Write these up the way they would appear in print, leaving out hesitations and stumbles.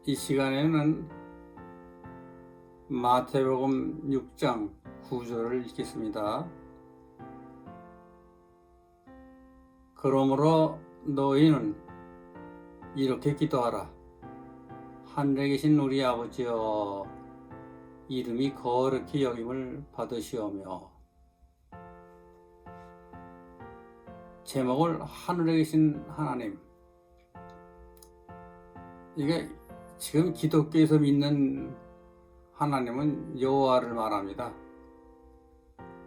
이 시간에는 마태복음 6장 9절을 읽겠습니다. 그러므로 너희는 이렇게 기도하라. 하늘에 계신 우리 아버지여, 이름이 거룩히 여김을 받으시오며. 제목을 하늘에 계신 하나님. 이게 지금 기독교에서 믿는 하나님은 여호와를 말합니다.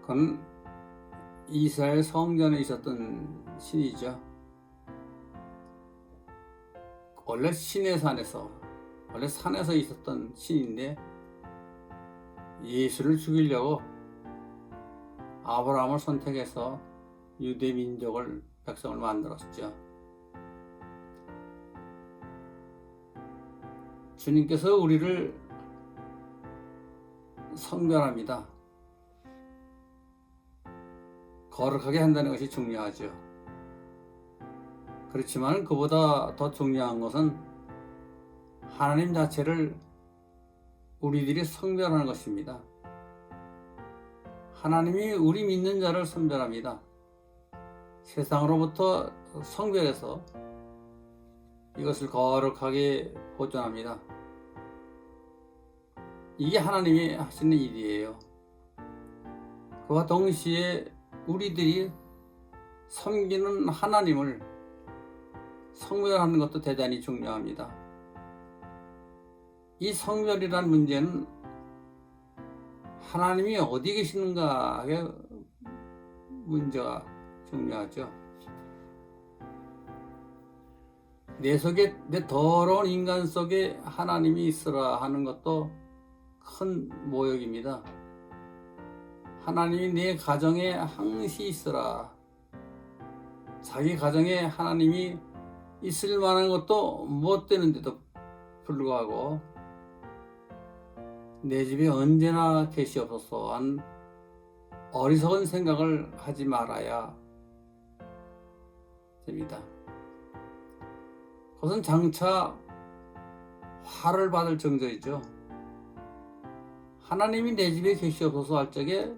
그건 이스라엘 성전에 있었던 신이죠. 원래 원래 산에서 있었던 신인데 예수를 죽이려고 아브라함을 선택해서 유대 민족을, 백성을 만들었죠. 주님께서 우리를 성별합니다. 거룩하게 한다는 것이 중요하죠. 그렇지만 그보다 더 중요한 것은 하나님 자체를 우리들이 성별하는 것입니다. 하나님이 우리 믿는 자를 선별합니다. 세상으로부터 성별해서 이것을 거룩하게 보존합니다. 이게 하나님이 하시는 일이에요. 그와 동시에 우리들이 섬기는 하나님을 성별하는 것도 대단히 중요합니다. 이 성별이란 문제는 하나님이 어디 계시는가의 문제가 중요하죠. 내 더러운 인간 속에 하나님이 있으라 하는 것도 큰 모욕입니다. 하나님이 내 가정에 항시 있으라. 자기 가정에 하나님이 있을 만한 것도 못 되는데도 불구하고 내 집에 언제나 계시옵소서 한 어리석은 생각을 하지 말아야 됩니다. 그것은 장차 화를 받을 정도이죠. 하나님이 내 집에 계시옵소서 할 적에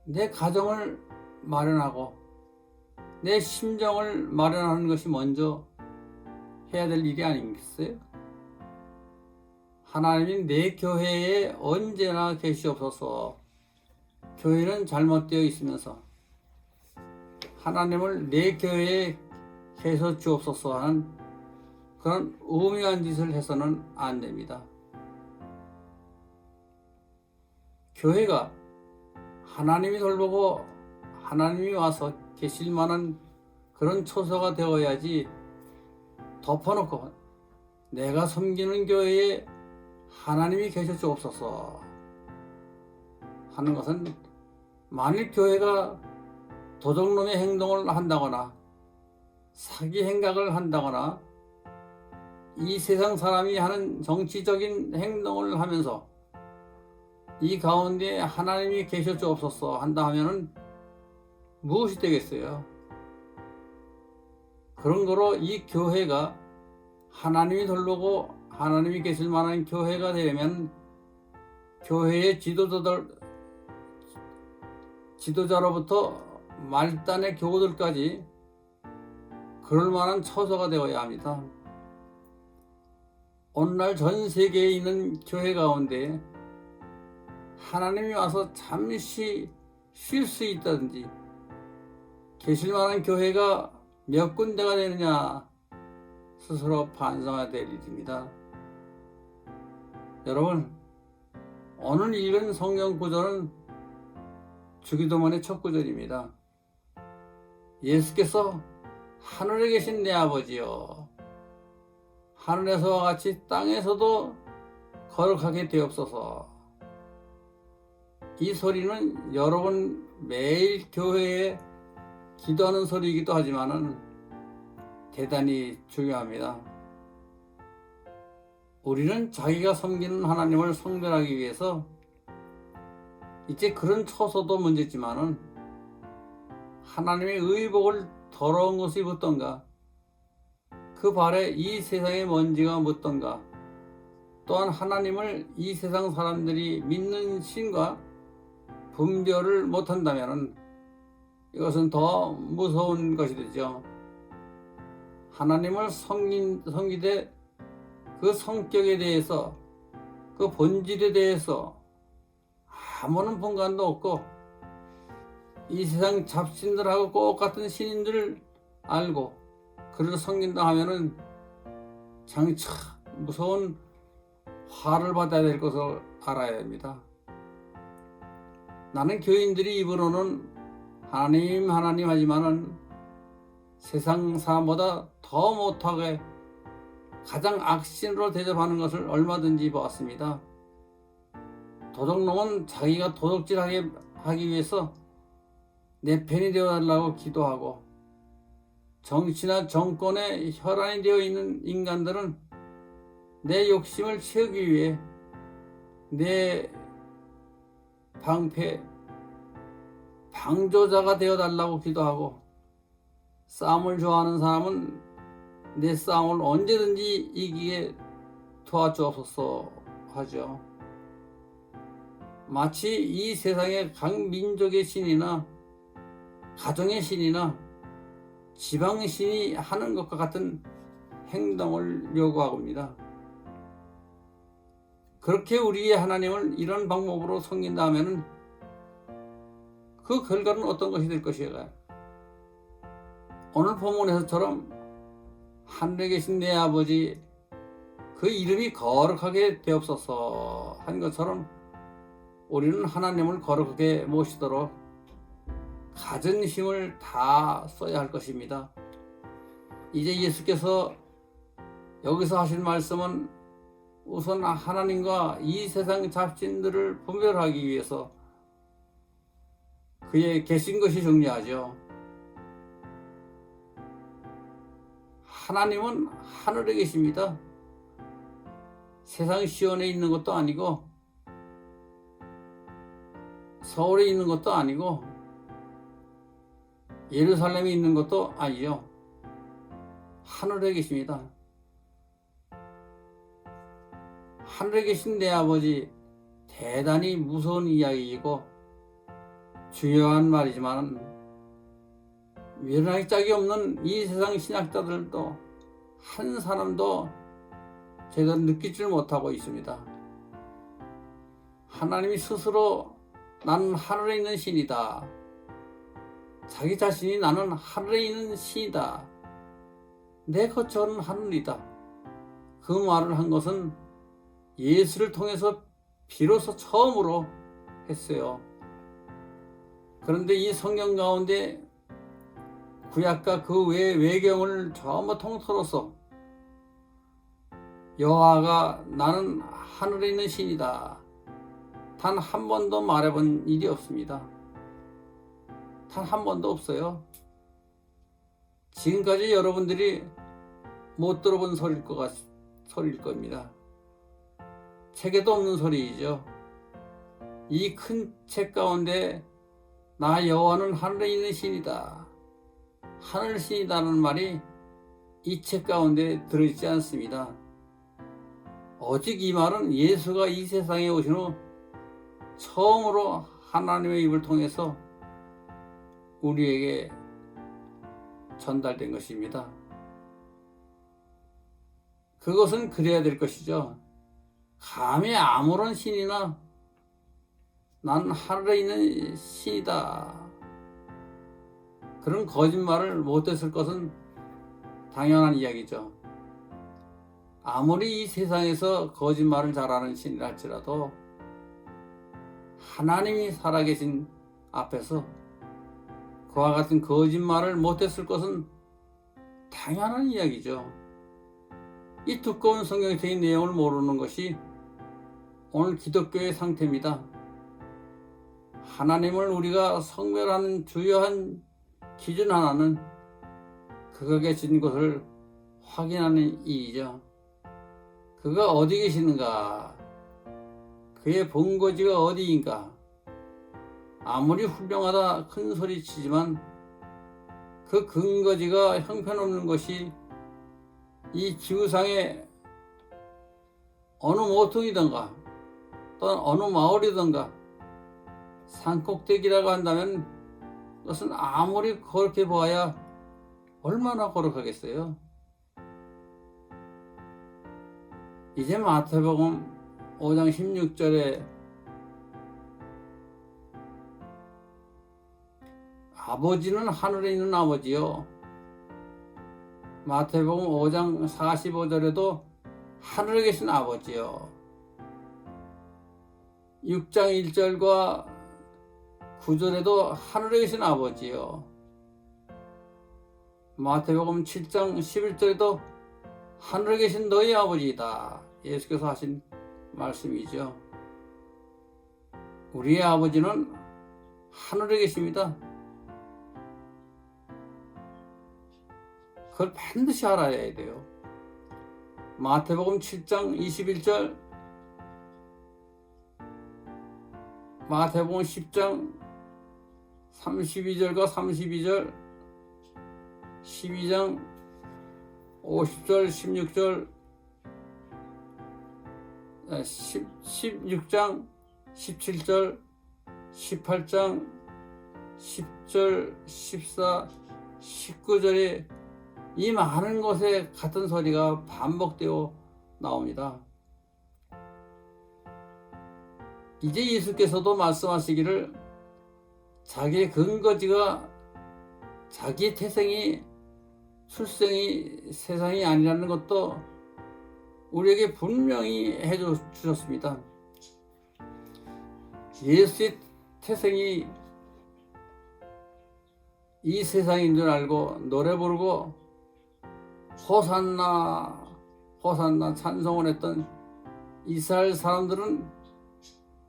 내 가정을 마련하고 내 심정을 마련하는 것이 먼저 해야 될 일이 아니겠어요? 하나님이 내 교회에 언제나 계시옵소서. 교회는 잘못되어 있으면서 하나님을 내 교회에 계셔 주옵소서 하는 그런 우매한 짓을 해서는 안 됩니다. 교회가 하나님이 돌보고 하나님이 와서 계실 만한 그런 처소가 되어야지, 덮어놓고 내가 섬기는 교회에 하나님이 계셔 주옵소서 하는 것은, 만일 교회가 도적놈의 행동을 한다거나 사기 행각을 한다거나 이 세상 사람이 하는 정치적인 행동을 하면서 이 가운데 하나님이 계셔 주옵소서 한다 하면은 무엇이 되겠어요? 그런 거로 이 교회가 하나님이 돌보고 하나님이 계실 만한 교회가 되려면 교회의 지도자로부터 말단의 교우들까지 그럴 만한 처소가 되어야 합니다. 오늘날 전 세계에 있는 교회 가운데 하나님이 와서 잠시 쉴 수 있다든지 계실 만한 교회가 몇 군데가 되느냐 스스로 반성해야 될 일입니다. 여러분, 오늘 읽은 성경 구절은 주기도문의 첫 구절입니다. 예수께서 하늘에 계신 내 아버지여, 하늘에서와 같이 땅에서도 거룩하게 되옵소서. 이 소리는 여러분 매일 교회에 기도하는 소리이기도 하지만은 대단히 중요합니다. 우리는 자기가 섬기는 하나님을 성별하기 위해서 이제 그런 처소도 문제지만은 하나님의 의복을 더러운 것을 입었던가 그 발에 이 세상의 먼지가 묻던가, 또한 하나님을 이 세상 사람들이 믿는 신과 분별을 못한다면 이것은 더 무서운 것이 되죠. 하나님을 섬기되 그 성격에 대해서, 그 본질에 대해서 아무런 분간도 없고 이 세상 잡신들하고 똑같은 신인 줄 알고 그를 섬긴다 하면은 장차 무서운 화를 받아야 될 것을 알아야 됩니다. 나는 교인들이 입으로는 하나님 하나님 하지만은 세상 사람보다 더 못하게 가장 악신으로 대접하는 것을 얼마든지 보았습니다. 도둑놈은 자기가 도둑질하게 하기 위해서 내 편이 되어달라고 기도하고, 정치나 정권에 혈안이 되어 있는 인간들은 내 욕심을 채우기 위해 내 방패, 방조자가 되어달라고 기도하고, 싸움을 좋아하는 사람은 내 싸움을 언제든지 이기게 도와주옵소서 하죠. 마치 이 세상의 각 민족의 신이나 가정의 신이나 지방 신이 하는 것과 같은 행동을 요구하고 있습니다. 그렇게 우리의 하나님을 이런 방법으로 섬긴다 하면 그 결과는 어떤 것이 될 것일까요? 오늘 본문에서처럼 하늘에 계신 내 아버지, 그 이름이 거룩하게 되옵소서 한 것처럼 우리는 하나님을 거룩하게 모시도록 가진 힘을 다 써야 할 것입니다. 이제 예수께서 여기서 하실 말씀은 우선 하나님과 이 세상 잡신들을 분별하기 위해서 그의 계신 것이 중요하죠. 하나님은 하늘에 계십니다. 세상 시온에 있는 것도 아니고 서울에 있는 것도 아니고 예루살렘에 있는 것도 아니죠. 하늘에 계십니다. 하늘에 계신 내 아버지, 대단히 무서운 이야기이고 중요한 말이지만 외람의 짝이 없는 이 세상 신학자들도 한 사람도 제대로 느끼지를 못하고 있습니다. 하나님이 스스로 나는 하늘에 있는 신이다, 자기 자신이 나는 하늘에 있는 신이다, 내 거처는 하늘이다, 그 말을 한 것은 예수를 통해서 비로소 처음으로 했어요. 그런데 이 성경 가운데 구약과 그 외 외경을 전부 통틀어서 여호와가 나는 하늘에 있는 신이다 단 한 번도 말해본 일이 없습니다. 단 한 번도 없어요. 지금까지 여러분들이 못 들어본 소리일 겁니다. 책에도 없는 소리이죠. 이 큰 책 가운데 나 여호와는 하늘에 있는 신이다, 하늘 신이다는 말이 이 책 가운데 들어있지 않습니다. 오직 이 말은 예수가 이 세상에 오신 후 처음으로 하나님의 입을 통해서 우리에게 전달된 것입니다. 그것은 그래야 될 것이죠. 감히 아무런 신이나 난 하늘에 있는 신이다, 그런 거짓말을 못했을 것은 당연한 이야기죠. 아무리 이 세상에서 거짓말을 잘하는 신이라 할지라도 하나님이 살아계신 앞에서 그와 같은 거짓말을 못했을 것은 당연한 이야기죠. 이 두꺼운 성경의 내용을 모르는 것이 오늘 기독교의 상태입니다. 하나님을 우리가 성별하는 주요한 기준 하나는 그가 계신 곳을 확인하는 이이죠. 그가 어디 계시는가, 그의 본거지가 어디인가. 아무리 훌륭하다 큰 소리 치지만 그 근거지가 형편없는 것이 이 지구상에 어느 모퉁이든가 또는 어느 마을이든가 산꼭대기라고 한다면 그것은 아무리 그렇게 보아야 얼마나 거룩하겠어요. 이제 마태복음 5장 16절에 아버지는 하늘에 있는 아버지요. 마태복음 5장 45절에도 하늘에 계신 아버지요. 6장 1절과 9절에도 하늘에 계신 아버지요. 마태복음 7장 11절에도 하늘에 계신 너희 아버지이다. 예수께서 하신 말씀이죠. 우리의 아버지는 하늘에 계십니다. 그걸 반드시 알아야 돼요. 마태복음 7장 21절, 마태복음 10장 32절과 32절, 12장 50절, 16절, 16장 17절, 18장 10절, 14, 19절에 이 많은 곳에 같은 소리가 반복되어 나옵니다. 이제 예수께서도 말씀하시기를 자기의 근거지가 자기의 태생이 출생이 세상이 아니라는 것도 우리에게 분명히 해주셨습니다. 예수의 태생이 이 세상인 줄 알고 노래 부르고 호산나 호산나 찬송을 했던 이스라엘 사람들은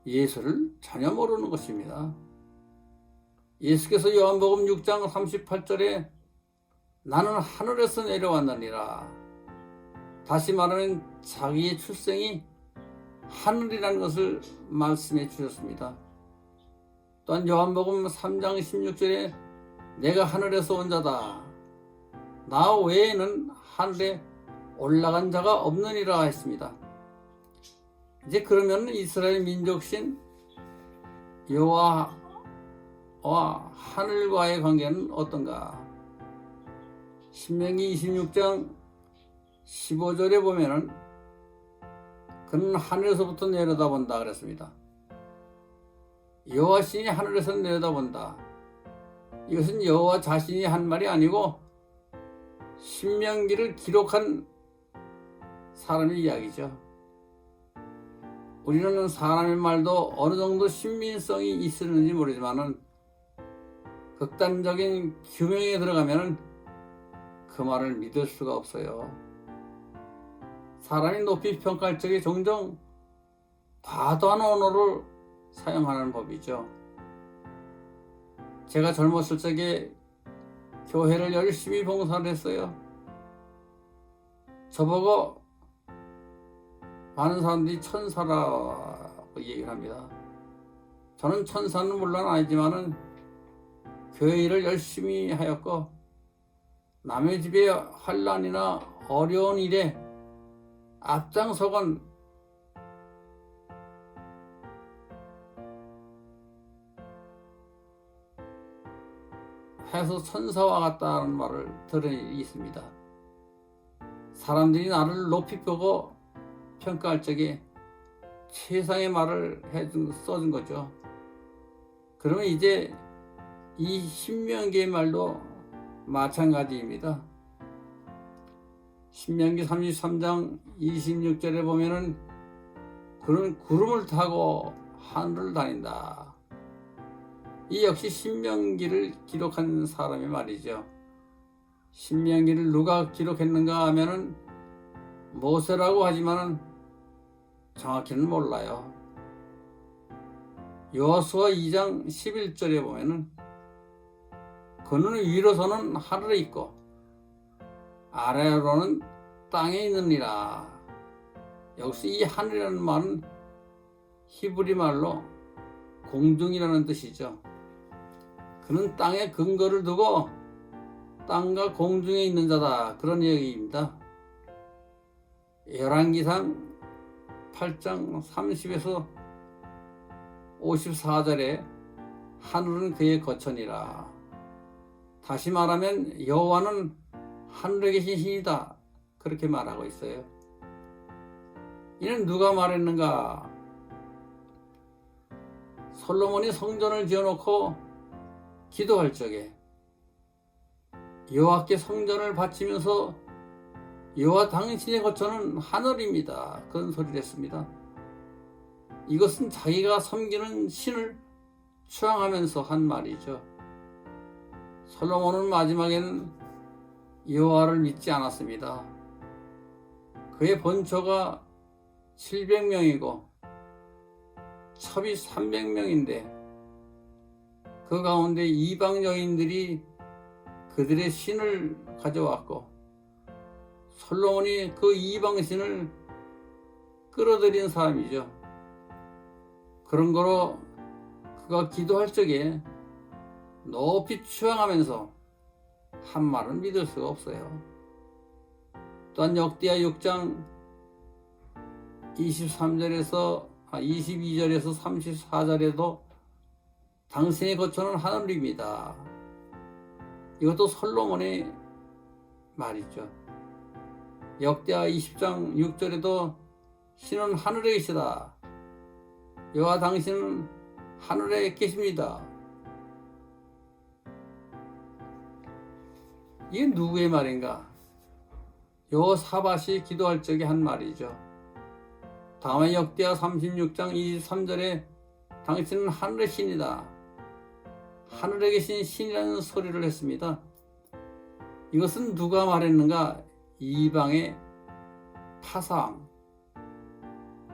예수를 전혀 모르는 것입니다. 예수께서 요한복음 6장 38절에 나는 하늘에서 내려왔느니라. 다시 말하면 자기의 출생이 하늘이라는 것을 말씀해 주셨습니다. 또한 요한복음 3장 16절에 내가 하늘에서 온 자다. 나 외에는 하늘에 올라간 자가 없느니라 했습니다. 이제 그러면 이스라엘 민족신 여호와와 하늘과의 관계는 어떤가? 신명기 26장 15절에 보면은 그는 하늘에서부터 내려다본다 그랬습니다. 여호와 신이 하늘에서 내려다본다. 이것은 여호와 자신이 한 말이 아니고 신명기를 기록한 사람의 이야기죠. 우리는 사람의 말도 어느 정도 신빙성이 있었는지 모르지만은 극단적인 규명에 들어가면은 그 말을 믿을 수가 없어요. 사람이 높이 평가할 적에 종종 과도한 언어를 사용하는 법이죠. 제가 젊었을 적에 교회를 열심히 봉사를 했어요. 저보고 많은 사람들이 천사라고 얘기를 합니다. 저는 천사는 물론 아니지만은 교회 일을 열심히 하였고 남의 집에 환난이나 어려운 일에 앞장서건 해서 천사와 같다는 말을 들은 일이 있습니다. 사람들이 나를 높이 보고 평가할 적에 최상의 말을 써준 거죠. 그러면 이제 이 신명기의 말도 마찬가지입니다. 신명기 33장 26절에 보면은 그는 구름을 타고 하늘을 다닌다. 이 역시 신명기를 기록한 사람의 말이죠. 신명기를 누가 기록했는가 하면은 모세라고 하지만은 정확히는 몰라요. 여호수아 2장 11절에 보면은 그는 위로서는 하늘에 있고 아래로는 땅에 있느니라. 역시 이 하늘이라는 말은 히브리 말로 공중이라는 뜻이죠. 그는 땅에 근거를 두고 땅과 공중에 있는 자다. 그런 얘기입니다. 열왕기상 8장 30에서 54절에 하늘은 그의 거처니라. 다시 말하면 여호와는 하늘에 계신 신이다, 그렇게 말하고 있어요. 이는 누가 말했는가? 솔로몬이 성전을 지어놓고 기도할 적에 여호와께 성전을 바치면서 여호와 당신의 거처는 하늘입니다, 그런 소리를 했습니다. 이것은 자기가 섬기는 신을 추앙하면서 한 말이죠. 솔로몬은 마지막에는 여호와를 믿지 않았습니다. 그의 본처가 700명이고 첩이 300명인데 그 가운데 이방 여인들이 그들의 신을 가져왔고 솔로몬이 그 이방 신을 끌어들인 사람이죠. 그런 거로 그가 기도할 적에 높이 추앙하면서 한 말은 믿을 수가 없어요. 또한 역대하 6장 22절에서 34절에도 당신의 거처는 하늘입니다, 이것도 솔로몬의 말이죠. 역대하 20장 6절에도 신은 하늘에 계시다, 여호와 당신은 하늘에 계십니다. 이게 누구의 말인가? 여호사밧이 기도할 적에 한 말이죠. 다음에 역대하 36장 23절에 당신은 하늘의 신이다, 하늘에 계신 신이라는 소리를 했습니다. 이것은 누가 말했는가? 이방의 파사왕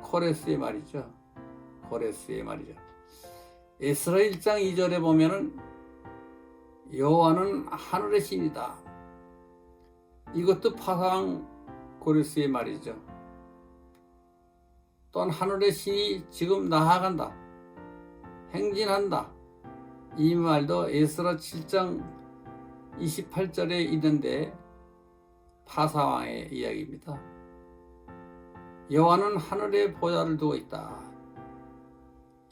코레스의 말이죠. 에스라 1장 2절에 보면은 여호와는 하늘의 신이다, 이것도 파사왕 코레스의 말이죠. 또한 하늘의 신이 지금 나아간다, 행진한다, 이 말도 에스라 7장 28절에 있는데 파사왕의 이야기입니다. 여호와는 하늘에 보좌를 두고 있다,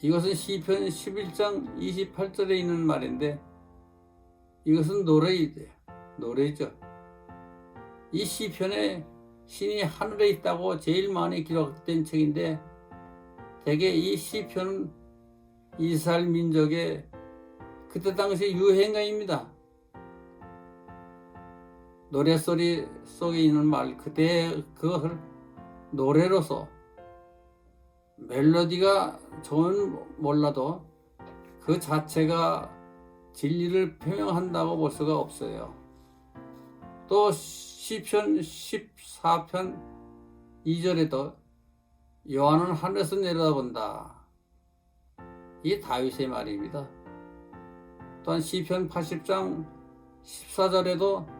이것은 시편 11장 28절에 있는 말인데 이것은 노래죠. 이 시편에 신이 하늘에 있다고 제일 많이 기록된 책인데 대개 이 시편은 이스라엘 민족의 그때 당시 유행가입니다. 노래소리 속에 있는 말 그때 그것을 노래로서 멜로디가 좋은 몰라도 그 자체가 진리를 표명한다고 볼 수가 없어요. 또 시편 14편 2절에도 여호와는 하늘에서 내려다본다, 이 다윗의 말입니다. 또한 시편 80장 14절에도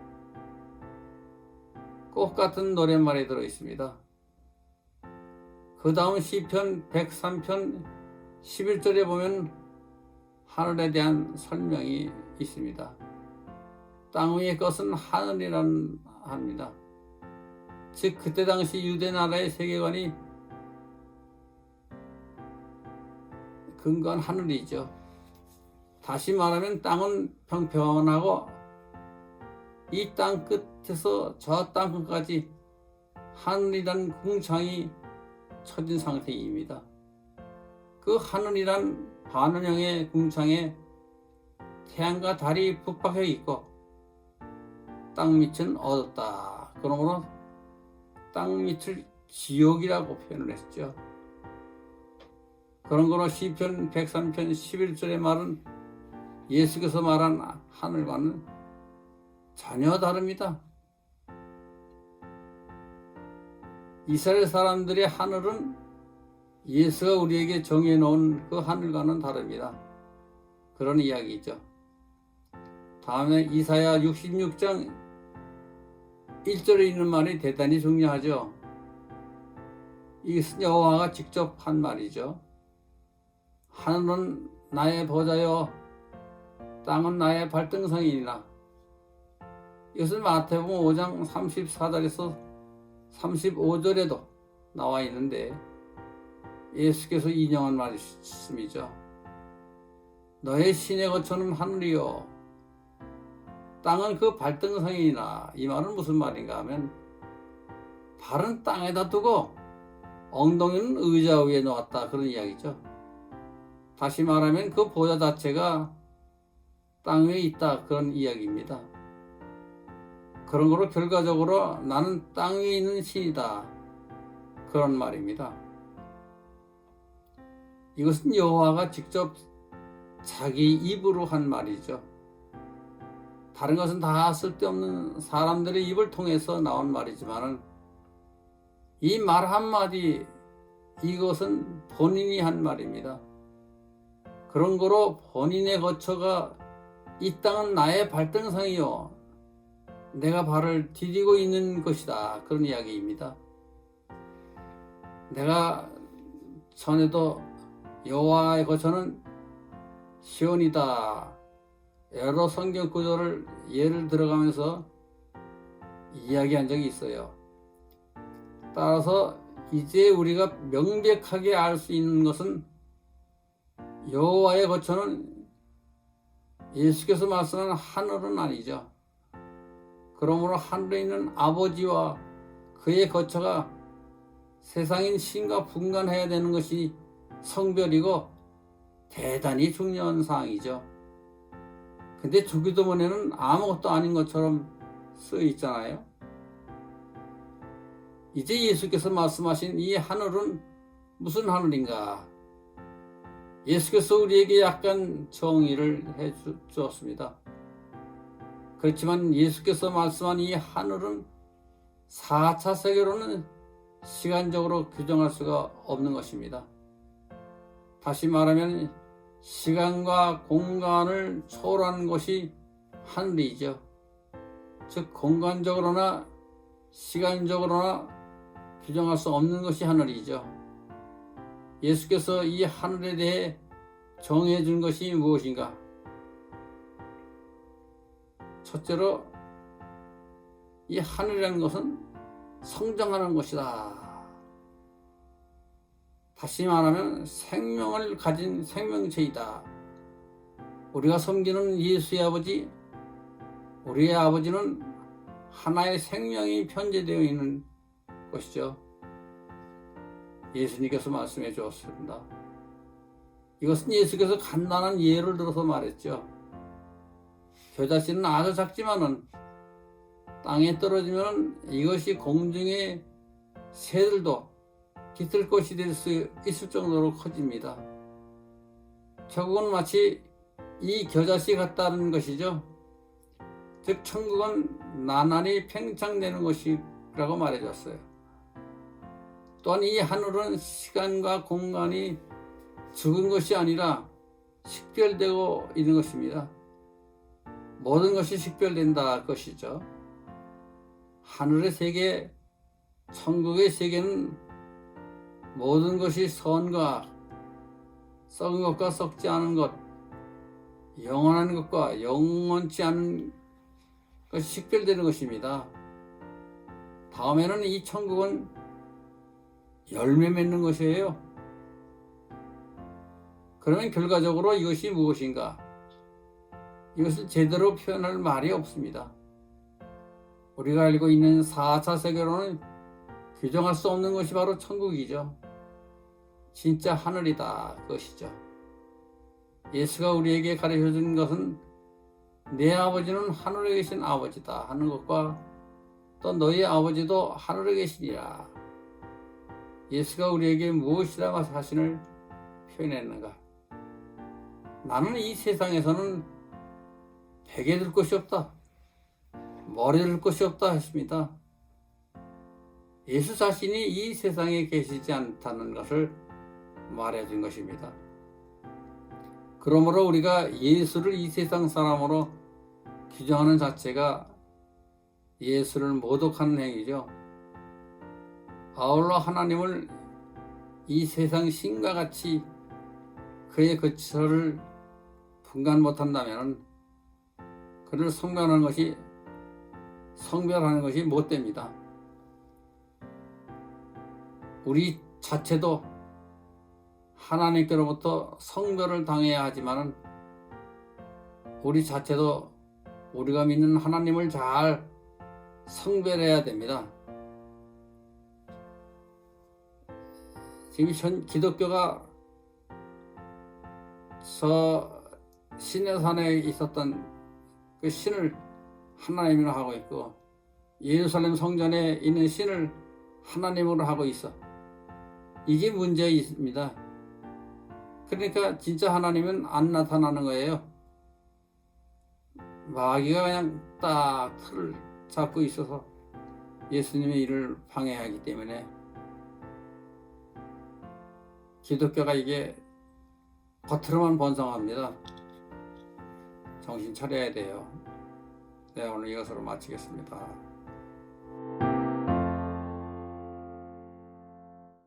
꽃같은 노랫말이 들어있습니다. 그 다음 시편 103편 11절에 보면 하늘에 대한 설명이 있습니다. 땅 위의 것은 하늘이란 합니다. 즉 그때 당시 유대 나라의 세계관이 근거한 하늘이죠. 다시 말하면 땅은 평평하고 이 땅 끝에서 저 땅 끝까지 하늘이란 궁창이 쳐진 상태입니다. 그 하늘이란 반원형의 궁창에 태양과 달이 붙박혀 있고 땅 밑은 어둡다, 그러므로 땅 밑을 지옥이라고 표현을 했죠. 그런 거로 시편 103편 11절의 말은 예수께서 말한 하늘과는 전혀 다릅니다. 이스라엘 사람들의 하늘은 예수가 우리에게 정해놓은 그 하늘과는 다릅니다. 그런 이야기죠. 다음에 이사야 66장 1절에 있는 말이 대단히 중요하죠. 이것은 여호와가 직접 한 말이죠. 하늘은 나의 보좌요 땅은 나의 발등상이니라. 이것은 마태복음 5장 34절에서 35절에도 나와 있는데 예수께서 인용한 말씀이죠. 너의 신의 거처는 하늘이요 땅은 그 발등성이니라. 이 말은 무슨 말인가 하면 발은 땅에다 두고 엉덩이는 의자 위에 놓았다, 그런 이야기죠. 다시 말하면 그 보좌 자체가 땅 위에 있다, 그런 이야기입니다. 그런 거로 결과적으로 나는 땅 위에 있는 신이다, 그런 말입니다. 이것은 여호와가 직접 자기 입으로 한 말이죠. 다른 것은 다 쓸데없는 사람들의 입을 통해서 나온 말이지만 이 말 한마디, 이것은 본인이 한 말입니다. 그런 거로 본인의 거처가 이 땅은 나의 발등상이요 내가 발을 디디고 있는 것이다, 그런 이야기입니다. 내가 전에도 여호와의 거처는 시온이다, 여러 성경 구절을 예를 들어가면서 이야기한 적이 있어요. 따라서 이제 우리가 명백하게 알 수 있는 것은 여호와의 거처는 예수께서 말씀하는 하늘은 아니죠. 그러므로 하늘에 있는 아버지와 그의 거처가 세상인 신과 분간해야 되는 것이 성별이고 대단히 중요한 사항이죠. 근데 주기도문에는 아무것도 아닌 것처럼 쓰여 있잖아요. 이제 예수께서 말씀하신 이 하늘은 무슨 하늘인가? 예수께서 우리에게 약간 정의를 해 주었습니다. 그렇지만 예수께서 말씀한 이 하늘은 4차 세계로는 시간적으로 규정할 수가 없는 것입니다. 다시 말하면 시간과 공간을 초월하는 것이 하늘이죠. 즉 공간적으로나 시간적으로나 규정할 수 없는 것이 하늘이죠. 예수께서 이 하늘에 대해 정해 준 것이 무엇인가? 첫째로 이 하늘이라는 것은 성장하는 것이다. 다시 말하면 생명을 가진 생명체이다. 우리가 섬기는 예수의 아버지, 우리의 아버지는 하나의 생명이 편재되어 있는 것이죠. 예수님께서 말씀해 주었습니다. 이것은 예수께서 간단한 예를 들어서 말했죠. 겨자씨는 아주 작지만은 땅에 떨어지면 이것이 공중의 새들도 깃들 것이 될 수 있을 정도로 커집니다. 결국은 마치 이 겨자씨 같다는 것이죠. 즉 천국은 나날이 팽창되는 것이라고 말해줬어요. 또한 이 하늘은 시간과 공간이 죽은 것이 아니라 식별되고 있는 것입니다. 모든 것이 식별된다 것이죠. 하늘의 세계, 천국의 세계는 모든 것이 선과 썩은 것과 썩지 않은 것, 영원한 것과 영원치 않은 것이 식별되는 것입니다. 다음에는 이 천국은 열매 맺는 것이에요. 그러면 결과적으로 이것이 무엇인가? 이것을 제대로 표현할 말이 없습니다. 우리가 알고 있는 4차 세계로는 규정할 수 없는 것이 바로 천국이죠. 진짜 하늘이다 그것이죠. 예수가 우리에게 가르쳐 준 것은 내 아버지는 하늘에 계신 아버지다 하는 것과 또 너희 아버지도 하늘에 계시니라. 예수가 우리에게 무엇이라 자신을 표현했는가? 나는 이 세상에서는 베개 들 곳이 없다, 머리 들 곳이 없다 했습니다. 예수 자신이 이 세상에 계시지 않다는 것을 말해준 것입니다. 그러므로 우리가 예수를 이 세상 사람으로 규정하는 자체가 예수를 모독하는 행위죠. 아울러 하나님을 이 세상 신과 같이 그의 거처를 분간 못한다면 그를 성별하는 것이 못됩니다. 우리 자체도 하나님께로부터 성별을 당해야 하지만은 우리 자체도 우리가 믿는 하나님을 잘 성별해야 됩니다. 지금 기독교가 저 신의 산에 있었던 그 신을 하나님으로 하고 있고 예루살렘 성전에 있는 신을 하나님으로 하고 있어. 이게 문제입니다. 그러니까 진짜 하나님은 안 나타나는 거예요. 마귀가 그냥 딱 틀을 잡고 있어서 예수님의 일을 방해하기 때문에 기독교가 이게 겉으로만 번성합니다. 정신 차려야 돼요. 네, 오늘 이것으로 마치겠습니다.